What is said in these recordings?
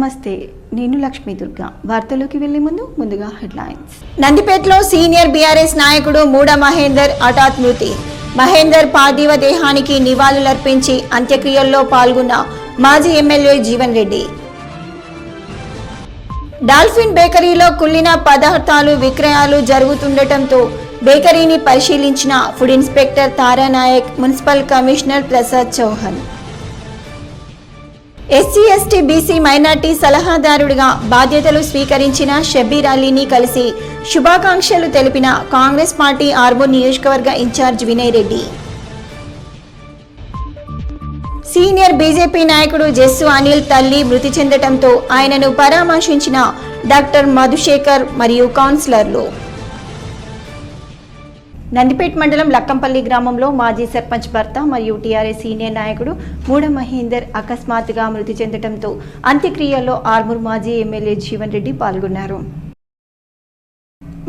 నమస్తే, నేను లక్ష్మీ దుర్గా. వార్తలోకి వెళ్లే ముందుగా హెడ్లైన్స్. నందిపేటలో సీనియర్ బీఆర్ఎస్ నాయకుడు మూడ మహేందర్ హఠాత్ మృతి. మహేందర్ పార్థివ దేహానికి నివాళులర్పించి అంత్యక్రియల్లో పాల్గొన్న మాజీ ఎమ్మెల్యే జీవన్ రెడ్డి. డాల్ఫిన్ బేకరీలో కుళ్ళిన పదార్థాలు విక్రయాలు జరుగుతుండటంతో బేకరీని పరిశీలించిన food inspector Taranayak, municipal commissioner Prasad Chauhan. SC ST BC minority సలహాదారుడిగా బాధ్యతలు స్వీకరించిన షబ్బీర్ అలీని కలిసి శుభాకాంక్షలు తెలిపిన కాంగ్రెస్ పార్టీ ఆర్మూర్ నియోజకవర్గ in charge Vinay Reddy. Senior BJP నాయకుడు జస్సు అనిల్ తల్లి మృతి చెందటంతో ఆయనను పరామర్శించిన డాక్టర్ మధుశేఖర్ మరియు కౌన్సిలర్లు. నందిపేట మండలం లక్కంపల్లి గ్రామంలో మాజీ సర్పంచ్ భర్త మరియు టీఆర్ఎస్ సీనియర్ నాయకుడు మూడ మహేందర్ అకస్మాత్తుగా మృతి చెందడంతో అంత్యక్రియల్లో ఆర్మూర్ మాజీ ఎమ్మెల్యే జీవన్ రెడ్డి పాల్గొన్నారు.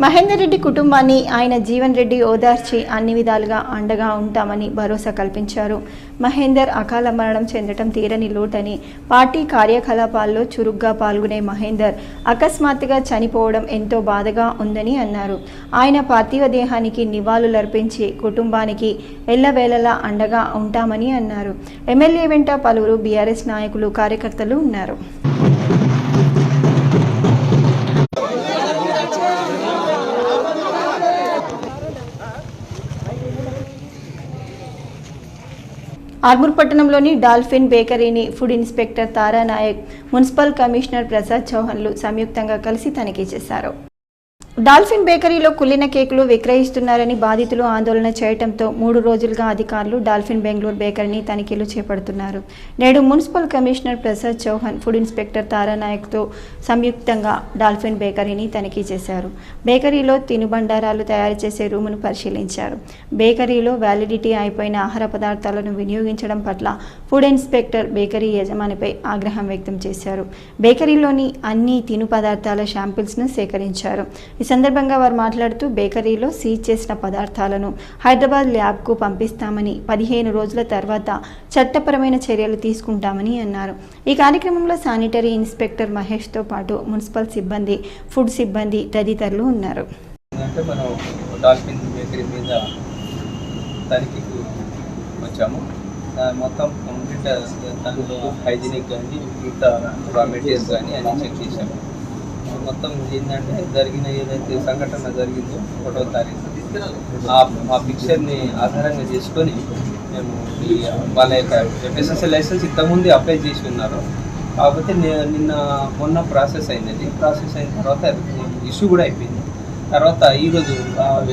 మహేందర్ రెడ్డి కుటుంబాన్ని ఆయన జీవన్ రెడ్డి ఓదార్చి అన్ని విధాలుగా అండగా ఉంటామని భరోసా కల్పించారు. మహేందర్ అకాల మరణం చెందడం తీరని లోటని, పార్టీ కార్యకలాపాల్లో చురుగ్గా పాల్గొనే మహేందర్ అకస్మాత్తుగా చనిపోవడం ఎంతో బాధగా ఉందని అన్నారు. ఆయన పార్థివ దేహానికి నివాళులర్పించి కుటుంబానికి ఎల్లవేళలా అండగా ఉంటామని అన్నారు. ఎమ్మెల్యే వెంట పలువురు బీఆర్ఎస్ నాయకులు, కార్యకర్తలు ఉన్నారు. ఆర్మూర్ పట్టణంలోని డాల్ఫిన్ బేకరీని food inspector Taranayak, municipal commissioner Prasad చౌహాన్లు సంయుక్తంగా కలిసి తనిఖీ చేశారు. డాల్ఫిన్ బేకరీలో కుళ్ళిన కేకులు విక్రయిస్తున్నారని బాధితులు ఆందోళన చేయడంతో 3 రోజులుగా అధికారులు డాల్ఫిన్ బెంగళూరు బేకరీని తనిఖీలు చేపడుతున్నారు. నేడు municipal commissioner Prasad Chauhan, food inspector తారానాయక్తో సంయుక్తంగా డాల్ఫిన్ బేకరీని తనిఖీ చేశారు. బేకరీలో తినుబండారాలు తయారు చేసే రూమును పరిశీలించారు. బేకరీలో వ్యాలిడిటీ అయిపోయిన ఆహార పదార్థాలను వినియోగించడం పట్ల ఫుడ్ ఇన్స్పెక్టర్ బేకరీ యజమానిపై ఆగ్రహం వ్యక్తం చేశారు. బేకరీలోని అన్ని తిను పదార్థాల శాంపిల్స్ను సేకరించారు. ఈ సందర్భంగా వారు మాట్లాడుతూ బేకరీలో సీజ్ చేసిన పదార్థాలను హైదరాబాద్ ల్యాబ్కు పంపిస్తామని, 15 రోజుల తర్వాత చట్టపరమైన చర్యలు తీసుకుంటామని అన్నారు. ఈ కార్యక్రమంలో శానిటరీ ఇన్స్పెక్టర్ మహేష్తో పాటు మున్సిపల్ సిబ్బంది, ఫుడ్ సిబ్బంది తదితరులు ఉన్నారు. మొత్తం కంప్లీట్ దాంట్లో హైజీనిక్ కానీ మిగతా రా మెటీరియల్స్ కానీ అన్ని చెక్ చేశాము. మొత్తం ఏంటంటే జరిగిన ఏదైతే సంఘటన జరిగిందో 1వ తారీఖు ఆ పిక్చర్ని ఆధారంగా చేసుకొని మేము వాళ్ళ యొక్క ఎఫ్ఎస్ఎస్ఐ లైసెన్స్ ఇంతకుముందు అప్లై చేసి ఉన్నారు. కాకపోతే మొన్న ప్రాసెస్ అయింది. ప్రాసెస్ అయిన తర్వాత ఇష్యూ కూడా అయిపోయింది. తర్వాత ఈరోజు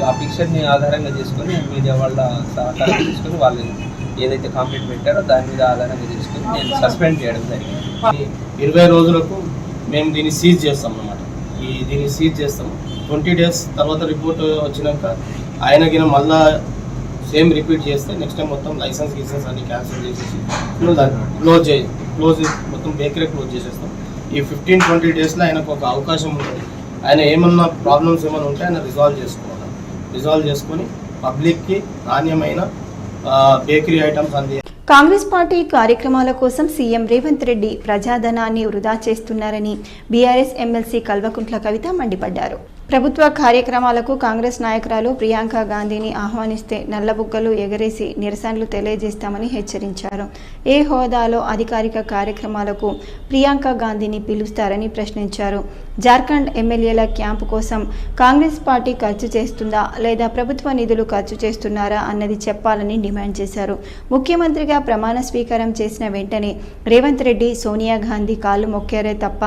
ఆ పిక్చర్ని ఆధారంగా చేసుకొని మీడియా వాళ్ళ సహకారం తీసుకొని వాళ్ళు ఏదైతే కాంప్లైంట్ పెట్టారో దాని మీద ఆధారంగా చేసుకొని నేను సస్పెండ్ చేయడం జరిగింది. 20 రోజులకు మేము దీన్ని సీజ్ చేస్తాం అన్నమాట. దీన్ని సీజ్ చేస్తాము. 20 డేస్ తర్వాత రిపోర్ట్ వచ్చినాక ఆయనకి మళ్ళీ సేమ్ రిపీట్ చేస్తే నెక్స్ట్ టైం మొత్తం లైసెన్స్ అన్ని క్యాన్సిల్ చేసేసి క్లోజ్ మొత్తం బేకరీ క్లోజ్ చేసేస్తాం. ఈ 15-20 డేస్లో ఆయనకు ఒక అవకాశం ఉంటుంది. ఆయన ఏమన్నా ప్రాబ్లమ్స్ ఏమైనా ఉంటే ఆయన రిజాల్వ్ చేసుకొని పబ్లిక్కి నాణ్యమైన బేకరీ ఐటమ్స్ అంది. కాంగ్రెస్ పార్టీ కార్యక్రమాల కోసం సీఎం రేవంత్ రెడ్డి ప్రజాధనాన్ని వృధా చేస్తున్నారని బీఆర్ఎస్ ఎమ్మెల్సీ కల్వకుంట్ల కవిత మండిపడ్డారు. ప్రభుత్వ కార్యక్రమాలకు కాంగ్రెస్ నాయకురాలు ప్రియాంక గాంధీని ఆహ్వానిస్తే నల్లబుగ్గలు ఎగరేసి నిరసనలు తెలియజేస్తామని హెచ్చరించారు. ఏ హోదాలో అధికారిక కార్యక్రమాలకు ప్రియాంక గాంధీని పిలుస్తారని ప్రశ్నించారు. జార్ఖండ్ ఎమ్మెల్యేల క్యాంపు కోసం కాంగ్రెస్ పార్టీ ఖర్చు చేస్తుందా లేదా ప్రభుత్వ నిధులు ఖర్చు చేస్తున్నారా అన్నది చెప్పాలని డిమాండ్ చేశారు. ముఖ్యమంత్రిగా ప్రమాణ స్వీకారం చేసిన వెంటనే రేవంత్ రెడ్డి సోనియా గాంధీ కాళ్ళు మొక్కారే తప్ప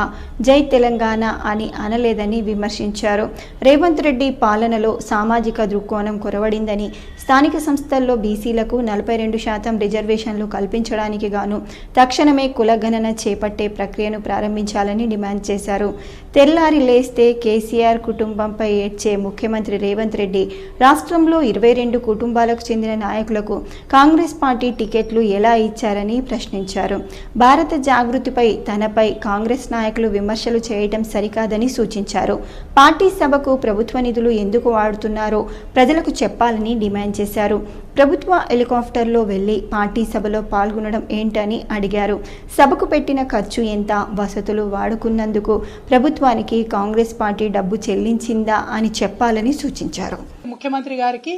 జై తెలంగాణ అని అనలేదని విమర్శించారు. రేవంత్ రెడ్డి పాలనలో సామాజిక దృక్కోణం కొరవడిందని, స్థానిక సంస్థల్లో బీసీలకు 42% రిజర్వేషన్లు కల్పించడానికి గాను తక్షణమే కులగణన చేపట్టే ప్రక్రియను ప్రారంభించాలని డిమాండ్ చేశారు. తెల్లారి లేస్తే కేసీఆర్ కుటుంబంపై ఏడ్చే ముఖ్యమంత్రి రేవంత్ రెడ్డి రాష్ట్రంలో 22 కుటుంబాలకు చెందిన నాయకులకు కాంగ్రెస్ పార్టీ టికెట్లు ఎలా ఇచ్చారని ప్రశ్నించారు. భారత జాగృతిపై తనపై కాంగ్రెస్ నాయకులు విమర్శలు చేయడం సరికాదని సూచించారు. పార్టీ సభకు ప్రభుత్వ నిధులు ఎందుకు వాడుతున్నారో ప్రజలకు చెప్పాలని డిమాండ్ చేశారు. ప్రభుత్వ హెలికాప్టర్లో వెళ్లి పార్టీ సభలో పాల్గొనడం ఏంటని అడిగారు. సభకు పెట్టిన ఖర్చు ఎంత, వసతులు వాడుకున్నందుకు ప్రభుత్వానికి కాంగ్రెస్ పార్టీ డబ్బు చెల్లించిందా అని చెప్పాలని సూచించారు. ముఖ్యమంత్రి గారికి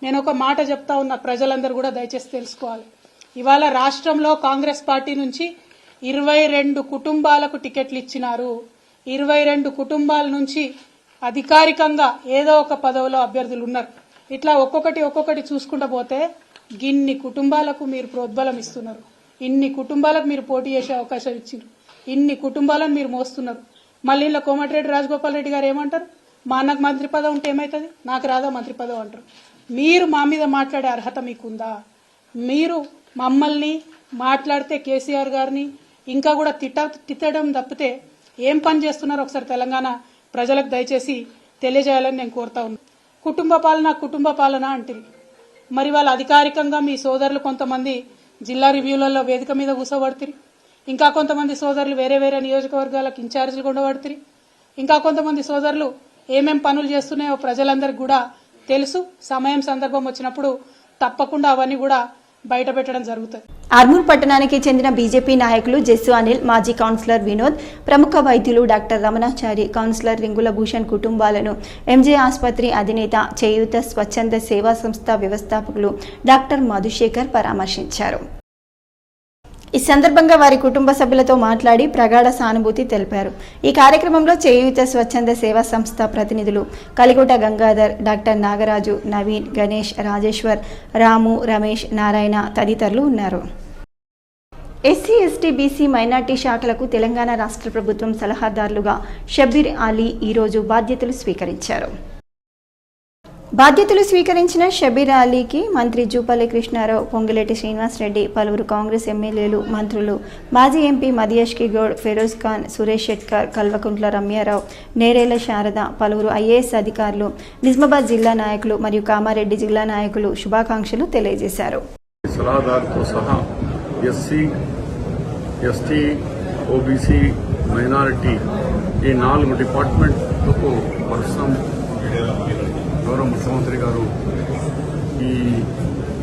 నేను ఒక మాట చెప్తా ఉన్నా, ప్రజలందరూ కూడా దయచేసి తెలుసుకోవాలి. ఇవాళ రాష్ట్రంలో కాంగ్రెస్ పార్టీ నుంచి 22 కుటుంబాలకు టికెట్లు ఇచ్చినారు. 22 కుటుంబాల నుంచి అధికారికంగా ఏదో ఒక పదవిలో అభ్యర్థులు ఉన్నారు. ఇట్లా ఒక్కొక్కటి చూసుకుంటూ పోతే గిన్ని కుటుంబాలకు మీరు ప్రోద్బలం ఇస్తున్నారు, ఇన్ని కుటుంబాలకు మీరు పోటీ చేసే అవకాశం ఇచ్చారు, ఇన్ని కుటుంబాలను మీరు మోస్తున్నారు. మళ్ళీ ఇలా కోమటిరెడ్డి రాజగోపాల్ రెడ్డి గారు ఏమంటారు, మా అన్నకు మంత్రి పదవి ఉంటే ఏమవుతుంది, నాకు రాదా మంత్రి పదవి అంటారు. మీరు మా మీద మాట్లాడే అర్హత మీకుందా? మీరు మమ్మల్ని మాట్లాడితే కేసీఆర్ గారిని ఇంకా కూడా తిట్టడం తప్పితే ఏం పని చేస్తున్నారో ఒకసారి తెలంగాణ ప్రజలకు దయచేసి తెలియజేయాలని నేను కోరుతా ఉన్నాను. కుటుంబ పాలన అంటుంది. మరి వాళ్ళు అధికారికంగా మీ సోదరులు కొంతమంది జిల్లా రివ్యూలలో వేదిక మీద కూర్చోబడుతుంది, ఇంకా కొంతమంది సోదరులు వేరే నియోజకవర్గాలకు ఇన్ఛార్జీలు ఉండబడుతుంది, ఇంకా కొంతమంది సోదరులు ఏమేం పనులు చేస్తున్నాయో ప్రజలందరికీ కూడా తెలుసు. సమయం సందర్భం వచ్చినప్పుడు తప్పకుండా అవన్నీ కూడా బయట పెట్టడం జరుగుతుంది. ఆర్మూర్ పట్టణానికి చెందిన బీజేపీ నాయకులు జస్సు అనిల్, మాజీ కౌన్సిలర్ వినోద్, ప్రముఖ వైద్యులు డాక్టర్ రమణాచారి, కౌన్సిలర్ రింగుల భూషణ్ కుటుంబాలను ఎంజే ఆసుపత్రి అధినేత, చేయూత స్వచ్ఛంద సేవా సంస్థ వ్యవస్థాపకులు డాక్టర్ మధుశేఖర్ పరామర్శించారు. ఈ సందర్భంగా వారి కుటుంబ సభ్యులతో మాట్లాడి ప్రగాఢ సానుభూతి తెలిపారు. ఈ కార్యక్రమంలో చేయూత స్వచ్ఛంద సేవా సంస్థ ప్రతినిధులు కలికోట గంగాధర్, డాక్టర్ నాగరాజు, నవీన్, గణేష్, రాజేశ్వర్, రాము, రమేష్, నారాయణ తదితరులు ఉన్నారు. ఎస్సీ, ఎస్టీ, బీసీ, మైనార్టీ శాఖలకు తెలంగాణ రాష్ట్ర ప్రభుత్వం సలహాదారులుగా షబ్బీర్ అలీ ఈరోజు బాధ్యతలు స్వీకరించారు. బాధ్యతలు స్వీకరించిన షబ్బీర్ అలీకి మంత్రి జూపల్లి కృష్ణారావు, పొంగిలేటి శ్రీనివాసరెడ్డి, పలువురు కాంగ్రెస్ ఎమ్మెల్యేలు, మంత్రులు, మాజీ ఎంపీ మదియాష్కి గౌడ్, ఫెరోజ్ ఖాన్, సురేష్ షెట్కర్, కల్వకుంట్ల రమ్యారావు, నేరేళ్ల శారద, పలువురు ఐఏఎస్ అధికారులు, నిజామాబాద్ జిల్లా నాయకులు మరియు కామారెడ్డి జిల్లా నాయకులు శుభాకాంక్షలు తెలియజేశారు. సలహాదారుతో సహా ఎస్సీ, ఎస్టీ, ఓబీసీ, మైనారిటీ ఈ 4 డిపార్ట్మెంట్లకు వర్షం గౌరవ ముఖ్యమంత్రి గారు ఈ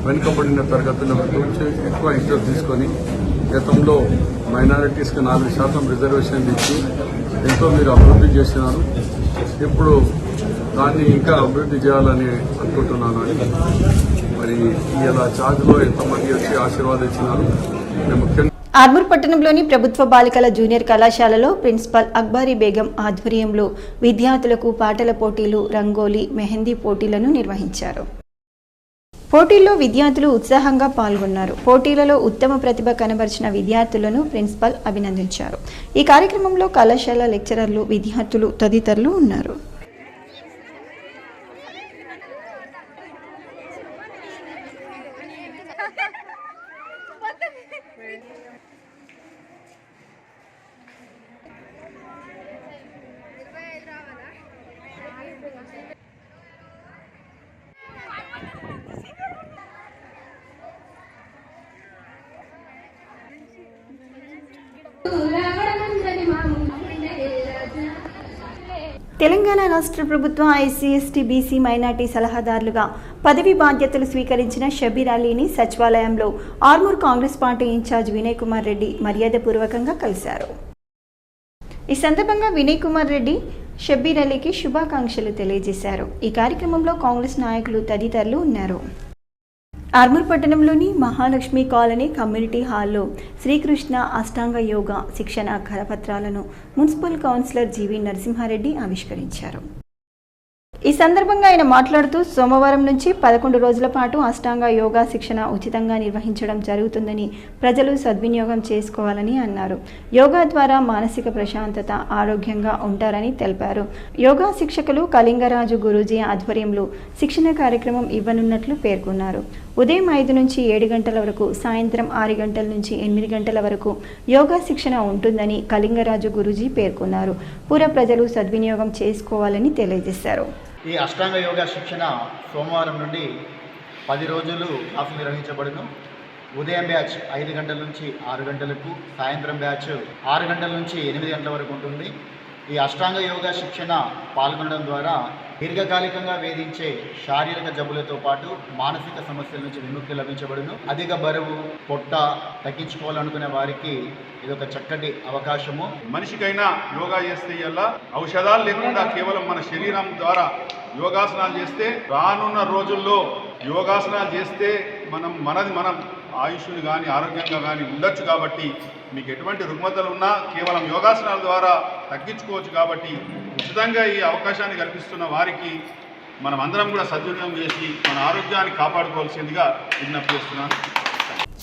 వెనుకబడిన తరగతుల గురించి ఎక్కువ ఇంట్రెస్ట్ తీసుకొని గతంలో మైనారిటీస్కి 4% రిజర్వేషన్ ఇచ్చి ఎంతో మీరు అభివృద్ధి చేసినారు. ఇప్పుడు దాన్ని ఇంకా అభివృద్ధి చేయాలని అనుకుంటున్నాను. మరి ఇలా ఛార్జ్లో ఎంతమంది వచ్చి ఆశీర్వాదించినారు. ముఖ్యంగా ఆర్మూర్ పట్టణంలోని ప్రభుత్వ బాలికల జూనియర్ కళాశాలలో ప్రిన్సిపల్ అక్బరీ బేగం ఆధ్వర్యంలో విద్యార్థులకు పాటల పోటీలు, రంగోలీ, మెహందీ పోటీలను నిర్వహించారు. పోటీల్లో విద్యార్థులు ఉత్సాహంగా పాల్గొన్నారు. పోటీలలో ఉత్తమ ప్రతిభ కనబరిచిన విద్యార్థులను ప్రిన్సిపల్ అభినందించారు. ఈ కార్యక్రమంలో కళాశాల లెక్చరర్లు, విద్యార్థులు తదితరులు ఉన్నారు. తెలంగాణ రాష్ట్ర ప్రభుత్వ ఎస్సీ, ఎస్టీ, బీసీ, మైనార్టీ సలహాదారులుగా పదవి బాధ్యతలు స్వీకరించిన షబ్బీర్ అలీని సచివాలయంలో ఆర్మూర్ కాంగ్రెస్ పార్టీ ఇన్ఛార్జ్ వినయ్ కుమార్ రెడ్డి మర్యాదపూర్వకంగా కలిశారు. ఈ సందర్భంగా వినయ్ కుమార్ రెడ్డి షబ్బీర్ అలీకి శుభాకాంక్షలు తెలియజేశారు. ఈ కార్యక్రమంలో కాంగ్రెస్ నాయకులు తదితరులు ఉన్నారు. ఆర్మూర్ పట్టణంలోని మహాలక్ష్మి కాలనీ కమ్యూనిటీ హాల్లో శ్రీకృష్ణ అష్టాంగ యోగా శిక్షణ కరపత్రాలను మున్సిపల్ కౌన్సిలర్ జీవి నరసింహారెడ్డి ఆవిష్కరించారు. ఈ సందర్భంగా ఆయన మాట్లాడుతూ సోమవారం నుంచి 11 రోజుల పాటు అష్టాంగ యోగా శిక్షణ ఉచితంగా నిర్వహించడం జరుగుతుందని ప్రజలు సద్వినియోగం చేసుకోవాలని అన్నారు. యోగా ద్వారా మానసిక ప్రశాంతత, ఆరోగ్యంగా ఉంటారని తెలిపారు. యోగా శిక్షకులు కళింగరాజు గురూజీ ఆధ్వర్యంలో శిక్షణ కార్యక్రమం ఇవ్వనున్నట్లు పేర్కొన్నారు. ఉదయం 5 నుంచి 7 గంటల వరకు, సాయంత్రం 6 గంటల నుంచి 8 గంటల వరకు యోగా శిక్షణ ఉంటుందని కళింగరాజు గురూజీ పేర్కొన్నారు. పూర ప్రజలు సద్వినియోగం చేసుకోవాలని తెలియజేశారు. ఈ అష్టాంగ యోగా శిక్షణ సోమవారం నుండి 10 రోజులు క్లాసులు నిర్వహించబడును. ఉదయం బ్యాచ్ 5 గంటల నుంచి 6 గంటలకు, సాయంత్రం బ్యాచ్ 6 గంటల నుంచి 8 గంటల వరకు ఉంటుంది. ఈ అష్టాంగ యోగా శిక్షణ పాల్గొనడం ద్వారా దీర్ఘకాలికంగా వేధించే శారీరక జబ్బులతో పాటు మానసిక సమస్యల నుంచి విముక్తి లభించబడును. అధిక బరువు, పొట్ట తగ్గించుకోవాలనుకునే వారికి ఇది ఒక చక్కటి అవకాశము. మనిషికైనా యోగా చేస్తే ఇలా ఔషధాలు లేకుండా కేవలం మన శరీరం ద్వారా యోగాసనాలు చేస్తే రానున్న రోజుల్లో యోగాసనాలు చేస్తే మనం ఆయుష్ని కానీ ఆరోగ్యంగా కానీ ఉండొచ్చు. కాబట్టి మీకు ఎటువంటి రుగ్మతలు ఉన్నా కేవలం యోగాసనాల ద్వారా తగ్గించుకోవచ్చు. కాబట్టి ఉచితంగా ఈ అవకాశాన్ని కల్పిస్తున్న వారికి మనం అందరం కూడా సద్వినియోగం చేసి మన ఆరోగ్యాన్ని కాపాడుకోవాల్సిందిగా విజ్ఞప్తి చేస్తున్నాను.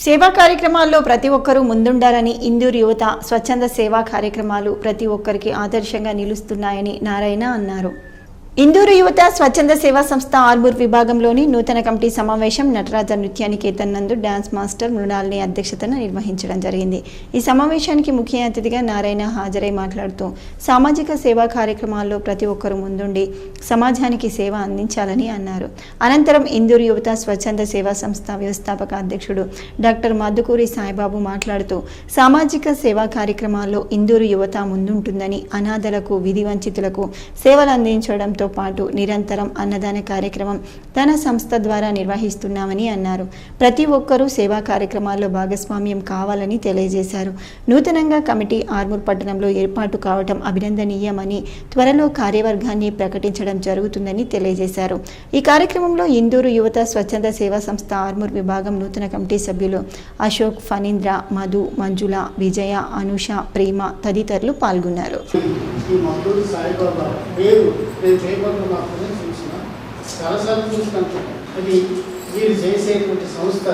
సేవా కార్యక్రమాల్లో ప్రతి ఒక్కరూ ముందుండాలని ఇందూరు యువత స్వచ్ఛంద సేవా కార్యక్రమాలు ప్రతి ఒక్కరికి ఆదర్శంగా నిలుస్తున్నాయని నారాయణ అన్నారు. ఇందూరు యువత స్వచ్ఛంద సేవా సంస్థ ఆర్మూర్ విభాగంలోని నూతన కమిటీ సమావేశం నటరాజ నృత్యానికేతన్ నందు డాన్స్ మాస్టర్ మృణాల్ని అధ్యక్షతన నిర్వహించడం జరిగింది. ఈ సమావేశానికి ముఖ్య అతిథిగా నారాయణ హాజరై మాట్లాడుతూ సామాజిక సేవా కార్యక్రమాల్లో ప్రతి ఒక్కరూ ముందుండి సమాజానికి సేవ అందించాలని అన్నారు. అనంతరం ఇందూరు యువత స్వచ్ఛంద సేవా సంస్థ వ్యవస్థాపక అధ్యక్షుడు డాక్టర్ మద్దుకూరి సాయిబాబు మాట్లాడుతూ సామాజిక సేవా కార్యక్రమాల్లో ఇందూరు యువత ముందుంటుందని, అనాథలకు, విధి వంచితులకు సేవలు అందించడంతో పాటు నిరంతరం అన్నదాన కార్యక్రమం తన సంస్థ ద్వారా నిర్వహిస్తున్నామని అన్నారు. ప్రతి ఒక్కరూ సేవా కార్యక్రమాల్లో భాగస్వామ్యం కావాలని తెలియజేశారు. నూతనంగా కమిటీ ఆర్మూర్ పట్టణంలో ఏర్పాటు కావడం అభినందనీయమని, త్వరలో కార్యవర్గాన్ని ప్రకటించడం జరుగుతుందని తెలియజేశారు. ఈ కార్యక్రమంలో ఇందూరు యువత స్వచ్ఛంద సేవా సంస్థ ఆర్మూర్ విభాగం నూతన కమిటీ సభ్యులు అశోక్, ఫణీంద్ర, మధు, మంజుల, విజయ, అనుష, ప్రేమ తదితరులు పాల్గొన్నారు. పేపర్లో మాత్రమే చూసిన, చాలాసార్లు చూసినట్టు అది వీరు చేసేటువంటి సంస్థ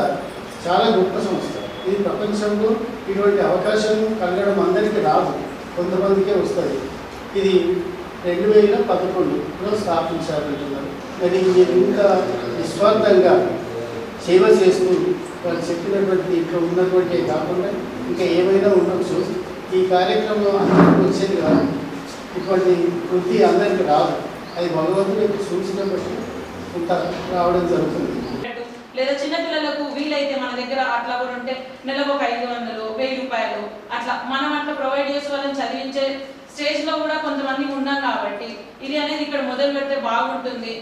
చాలా గొప్ప సంస్థ. ఇది ప్రపంచంలో ఇటువంటి అవకాశం కలగడం అందరికీ రాదు, కొంతమందికే వస్తుంది. ఇది 2011లో స్థాపించారంటున్నారు. మరి మీరు ఇంకా నిస్వార్థంగా సేవ చేస్తూ వాళ్ళు చెప్పినటువంటి ఇక్కడ ఉన్నటువంటి కాకుండా ఇంకా ఏమైనా ఉండొచ్చు. ఈ కార్యక్రమం అందరికీ వచ్చేది కాదు, ఇటువంటి వృద్ధి అందరికీ రాదు. అది భగవంతుడికి సూచనబట్టి ఇంత రావడం జరుగుతుంది. లేదా చిన్నపిల్లలకు వీలైతే మన దగ్గర అట్లా కూడా ఉంటే నెలకు ఒక 500, 1000 రూపాయలు అట్లా మనం అట్లా ప్రొవైడ్ చేసి వాళ్ళని చదివించే స్టేజ్లో కూడా కొంతమంది ఉన్నాం. కాబట్టి ఇది అనేది ఇక్కడ మొదలు పెడితే బాగుంటుంది,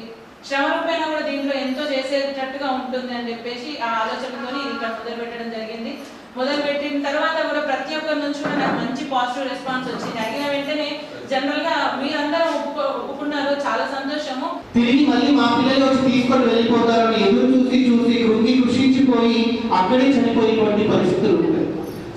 శ్రమ రూపైనా కూడా దీంట్లో ఎంతో చేసేటట్టుగా ఉంటుంది అని చెప్పేసి ఆ ఆలోచనతో ఇది ఇక్కడ మొదలు పెట్టడం జరిగింది. మొదలు పెట్టిన తర్వాత కూడా ప్రతి ఒక్కరి నుంచి కూడా నాకు మంచి పాజిటివ్ రెస్పాన్స్ వచ్చింది. అడిగిన వెంటనే జనరల్ గా మీరందరూ ఒప్పుకున్నారు, చాలా సంతోషము. తిరిగి మళ్ళీ మా పిల్లలు వచ్చి తీసుకొని వెళ్ళిపోతారని ఎదురు చూసి కృషించిపోయి అక్కడే చనిపోయేటువంటి పరిస్థితులు ఉంటాయి.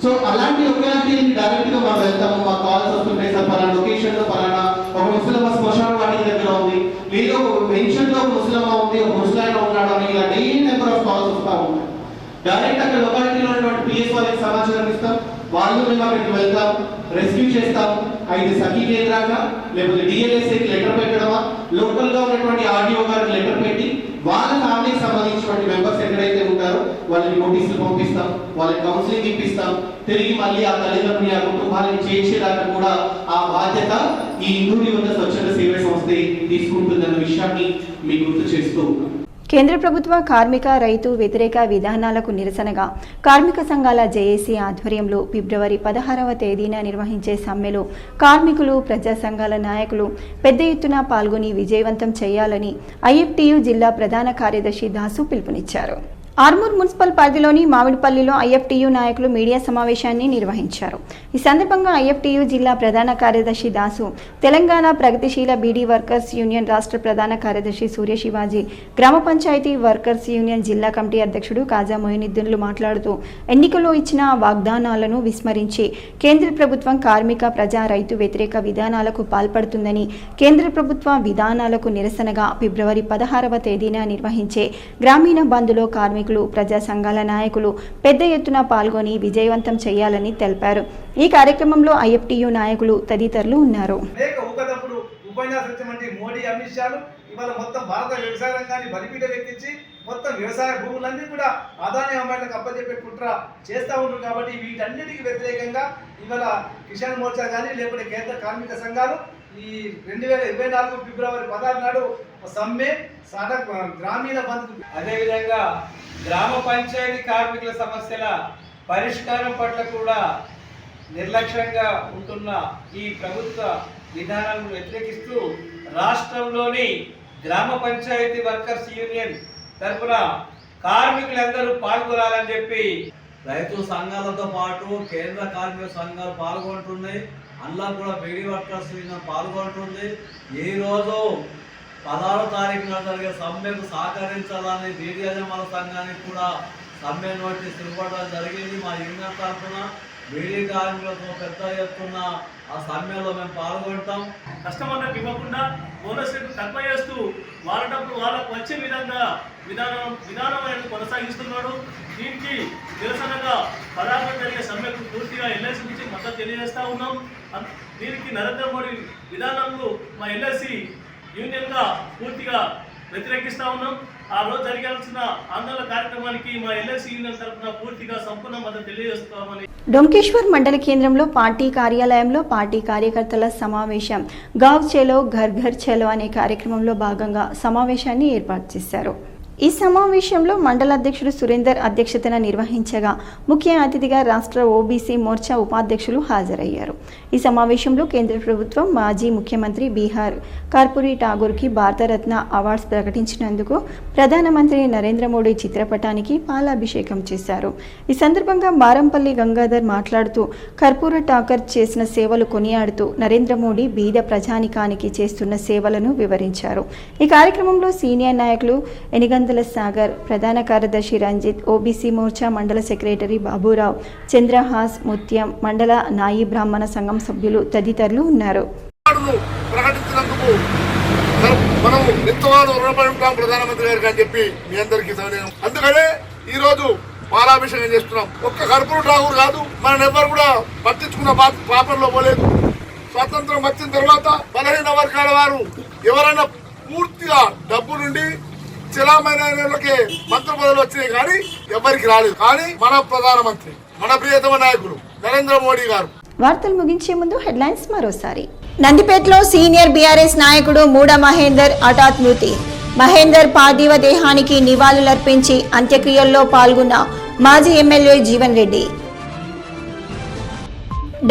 సో అలాంటి ఒకటి డైరెక్ట్ గా మనం వెళ్తాము, మా కాల్స్ వస్తుంటాయి, సార్ పలానా లొకేషన్ లో పలానా ఒక ముస్లిం శ్మశాన వాటి దగ్గర ఉంది, లేదా ఒక మెన్షన్ లో ఒక ముస్లిమా ఉంది, ఒక ముస్లాయిన్ ఉన్నాడు అని ఇలా డైలీ నెంబర్ ఆఫ్ కాల్స్ వస్తూ ఉంటాయి. డైరెక్ట్ అక్కడ లొకాలిటీలో ఉన్నటువంటి పిఎస్ వాళ్ళకి సమాచారం ఇస్తాం, వాళ్ళు మేము అక్కడికి వెళ్తాం, రెస్క్యూ చేస్తాం. అయితే సఖీ కేంద్రంగా లేకపోతే డిఎల్ఎస్ఏకి లెటర్ పెట్టడమా, లోకల్ గా ఉన్నటువంటి ఆర్డీఓ గారికి లెటర్ పెట్టి వాళ్ళ ఫ్యామిలీకి సంబంధించినటువంటి మెంబర్స్ ఎక్కడైతే ఉంటారో వాళ్ళని నోటీసులు పంపిస్తాం, వాళ్ళకి కౌన్సిలింగ్ ఇప్పిస్తాం. తిరిగి మళ్ళీ ఆ తల్లిదండ్రులని ఆ కుటుంబాలను చేర్చేదాకా కూడా ఆ బాధ్యత ఈ ఇందూరు యువత స్వచ్ఛంద సేవా సంస్థ తీసుకుంటుందన్న విషయాన్ని మీకు గుర్తు చేస్తూ ఉన్నాం. కేంద్ర ప్రభుత్వ కార్మిక, రైతు వ్యతిరేక విధానాలకు నిరసనగా కార్మిక సంఘాల జేఏసీ ఆధ్వర్యంలో ఫిబ్రవరి 16వ తేదీన నిర్వహించే సమ్మెలో కార్మికులు, ప్రజా సంఘాల నాయకులు పెద్ద ఎత్తున పాల్గొని విజయవంతం చేయాలని ఐఎఫ్టీయూ జిల్లా ప్రధాన కార్యదర్శి దాసు పిలుపునిచ్చారు. ఆర్మూర్ మున్సిపల్ పరిధిలోని మామిడిపల్లిలో ఐఎఫ్టీయూ నాయకులు మీడియా సమావేశాన్ని నిర్వహించారు. ఈ సందర్భంగా ఐఎఫ్టీయూ జిల్లా ప్రధాన కార్యదర్శి దాసు, తెలంగాణ ప్రగతిశీల బీడీ వర్కర్స్ యూనియన్ రాష్ట్ర ప్రధాన కార్యదర్శి సూర్య శివాజీ, గ్రామ పంచాయతీ వర్కర్స్ యూనియన్ జిల్లా కమిటీ అధ్యక్షుడు కాజా మొయినుద్దీన్లు మాట్లాడుతూ ఎన్నికల్లో ఇచ్చిన వాగ్దానాలను విస్మరించి కేంద్ర ప్రభుత్వం కార్మిక, ప్రజా, రైతు వ్యతిరేక విధానాలకు పాల్పడుతుందని, కేంద్ర ప్రభుత్వ విధానాలకు నిరసనగా ఫిబ్రవరి 16వ తేదీన నిర్వహించే గ్రామీణ బంద్లో కార్మికులు, ప్రజా సంఘాల నాయకులు పెద్ద ఎత్తున పాల్గొని విజయవంతం చేయాలని తెలిపారు. ఈ కార్యక్రమంలో ఐఎఫ్టీయూ నాయకులు తదితరులు ఉన్నారు. మోడీ, అమిత్ షాలు ఇవాళ మొత్తం భారత వ్యవసాయ రంగాన్ని బలిపీఠం ఎక్కించి మొత్తం వ్యవసాయ భూములన్నీ కూడా అదాని అమ్మాయిలకు అప్పచెప్పే కుట్ర చేస్తూ ఉంటారు. కాబట్టి వీటన్నిటికీ వ్యతిరేకంగా ఇవాళ కిసాన్ మోర్చా కానీ లేకపోతే కేంద్ర కార్మిక సంఘాలు ఈ 2024 ఫిబ్రవరి 16 నాడు సమ్మె గ్రామీణ బంద్, అదేవిధంగా గ్రామ పంచాయతీ కార్మికుల సమస్యల పరిష్కారం పట్ల కూడా నిర్లక్ష్యంగా ఉంటున్న ఈ ప్రభుత్వ విధానాలను వ్యతిరేకిస్తూ రాష్ట్రంలోని గ్రామ పంచాయతీ వర్కర్స్ యూనియన్ తరఫున కార్మికులందరూ పాల్గొనాలని చెప్పి రైతు సంఘాలతో పాటు కేంద్ర కార్మిక సంఘాలు పాల్గొంటున్నాయి. అందులో కూడా బీడీ వర్కర్స్ యూనియన్ పాల్గొంటుంది. ఈరోజు 16వ తారీఖున జరిగే సమ్మెకు సహకరించాలని బీడీ యజమానుల సంఘానికి కూడా సమ్మె నోటీస్ ఇవ్వడం జరిగింది. మా యూనియన్ తరఫున బీడీ కార్మికులతో పెద్ద ఎత్తున ఆ సమ్మెలో మేము పాల్గొంటాం. కస్టమర్లకు ఇవ్వకుండా బోనస్ రేటు తక్కువ చేస్తూ వాళ్ళ డబ్బులు వాళ్ళకు వచ్చే విధానం అనేది కొనసాగిస్తున్నాడు. దీనికి నిరసనగా పరాగణ జరిగే సమ్మెకు పూర్తిగా ఎల్ఐసి నుంచి మద్దతు తెలియజేస్తా ఉన్నాం. దీనికి నరేంద్ర మోడీ విధానంలో మా ఎల్ఐసి యూనియన్గా పూర్తిగా వ్యతిరేకిస్తా ఉన్నాం. ఆ రోజు జరగాల్సిన ఆందోళన కార్యక్రమానికి మా ఎల్ఐసి యూనియన్ తరఫున పూర్తిగా సంపూర్ణ మద్దతు తెలియజేస్తామని. డొంకేశ్వర్ మండల కేంద్రంలో పార్టీ కార్యాలయంలో పార్టీ కార్యకర్తల సమావేశం గావ్ చలో ఘర్ ఘర్ చలో అనే కార్యక్రమంలో భాగంగా సమావేశాన్ని ఏర్పాటు చేశారు. ఈ సమావేశంలో మండల అధ్యక్షుడు సురేందర్ అధ్యక్షతన నిర్వహించగా ముఖ్య అతిథిగా రాష్ట్ర ఓబీసీ మోర్చా ఉపాధ్యక్షులు హాజరయ్యారు. ఈ సమావేశంలో కేంద్ర ప్రభుత్వం మాజీ ముఖ్యమంత్రి బీహార్ కర్పూరి ఠాగూర్కి భారతరత్న అవార్డ్స్ ప్రకటించినందుకు ప్రధానమంత్రి నరేంద్ర మోడీ చిత్రపటానికి పాలాభిషేకం చేశారు. ఈ సందర్భంగా మారంపల్లి గంగాధర్ మాట్లాడుతూ కర్పూర ఠాకూర్ చేసిన సేవలు కొనియాడుతూ నరేంద్ర మోడీ బీద ప్రజానికానికి చేస్తున్న సేవలను వివరించారు. ఈ కార్యక్రమంలో సీనియర్ నాయకులు ఎనిగందల సాగర్, ప్రధాన కార్యదర్శి రంజిత్, ఓబీసీ మోర్చా మండల సెక్రటరీ బాబురావు, చంద్రహాస్, ముత్యం, మండల నాయి బ్రాహ్మణ సంఘం సభ్యులు తదితరులు ఉన్నారు. ప్రకటించినందుకు మనం నిత్యవాడు రుణపడి ఉంటాం ప్రధానమంత్రి గారికి అని చెప్పి మీ అందరికీ తెలియజేయం. అందుకనే ఈ రోజు పాలాభిషేకం చేస్తున్నాం. ఒక్క కర్పూర ఠాకూర్ కాదు, మనం ఎవరు కూడా పట్టించుకున్న పాపంలో పోలేదు. స్వాతంత్రం వచ్చిన తర్వాత బలహీన వర్గాల వారు ఎవరైనా పూర్తిగా డబ్బు నుండి చిలామైన మంత్రి పదవులు వచ్చినాయి కానీ ఎవరికి రాలేదు. కానీ మన ప్రధానమంత్రి, మన ప్రియతమ నాయకులు నరేంద్ర మోడీ గారు. వార్తలు ముగించే ముందు హెడ్లైన్స్ మరోసారి. నందిపేటలో సీనియర్ బీఆర్ఎస్ నాయకుడు మూడ మహేందర్ హఠాత్ మృతి. మహేందర్ పార్థివ దేహానికి నివాళులర్పించి అంత్యక్రియల్లో పాల్గొన్న మాజీ ఎమ్మెల్యే జీవన్ రెడ్డి.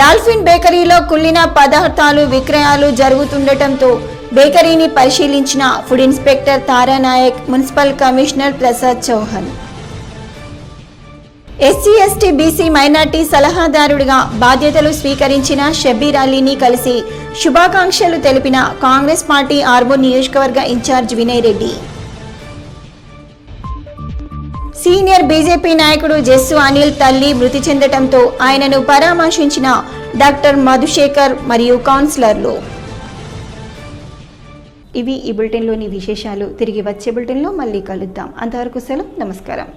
డాల్ఫిన్ బేకరీలో కుళ్ళిన పదార్థాలు విక్రయాలు జరుగుతుండటంతో బేకరీని పరిశీలించిన food inspector Taranayak, municipal commissioner Prasad Chauhan. SC ST BC minority సలహాదారుడిగా బాధ్యతలు స్వీకరించిన షబ్బీర్ అలీని కలిసి శుభాకాంక్షలు తెలిపిన కాంగ్రెస్ పార్టీ ఆర్మూర్ నియోజకవర్గ in charge Vinay Reddy. Senior BJP నాయకుడు జస్సు అనిల్ తల్లి మృతి చెందటంతో ఆయనను పరామర్శించిన డాక్టర్ మధుశేఖర్ మరియు కౌన్సిలర్లు. ఇవి ఈ బులెటిన్లోని విశేషాలు. తిరిగి వచ్చే బులెటిన్లో మళ్ళీ కలుద్దాం. అంతవరకు సెలవు. నమస్కారం.